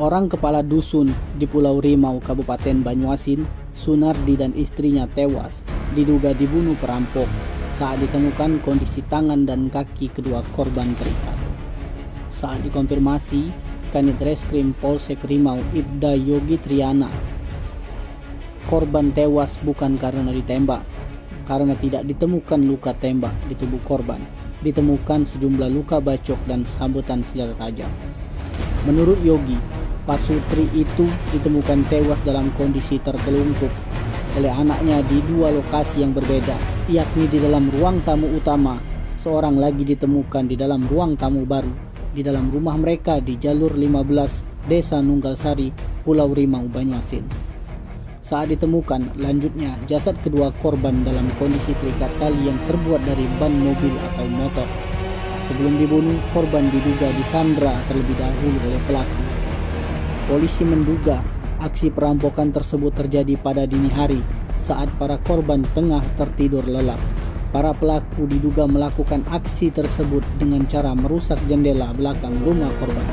Seorang kepala dusun di Pulau Rimau, Kabupaten Banyuasin, Sunardi dan istrinya tewas, diduga dibunuh perampok saat ditemukan kondisi tangan dan kaki kedua korban terikat. Saat dikonfirmasi, Kanit Reskrim Polsek Rimau Ibda Yogi Triana, korban tewas bukan karena ditembak, karena tidak ditemukan luka tembak di tubuh korban. Ditemukan sejumlah luka bacok dan sabetan senjata tajam. Menurut Yogi, pasutri itu ditemukan tewas dalam kondisi tertelungkup oleh anaknya di dua lokasi yang berbeda, yakni di dalam ruang tamu utama. Seorang lagi ditemukan di dalam ruang tamu baru di dalam rumah mereka di Jalur 15, Desa Nunggalsari, Pulau Rimau, Banyuasin. Saat ditemukan, lanjutnya jasad kedua korban dalam kondisi terikat tali yang terbuat dari ban mobil atau motor. Sebelum dibunuh, korban diduga disandra terlebih dahulu oleh pelaku. Polisi menduga aksi perampokan tersebut terjadi pada dini hari saat para korban tengah tertidur lelap. Para pelaku diduga melakukan aksi tersebut dengan cara merusak jendela belakang rumah korban.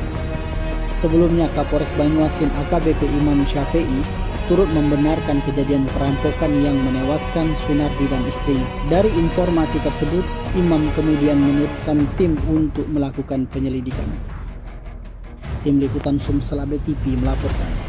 Sebelumnya, Kapolres Banyuasin AKBP Imam Syafi'i turut membenarkan kejadian perampokan yang menewaskan Sunardi dan istrinya. Dari informasi tersebut, Imam kemudian menurunkan tim untuk melakukan penyelidikan. Tim Liputan Sumsel Update TV melaporkan.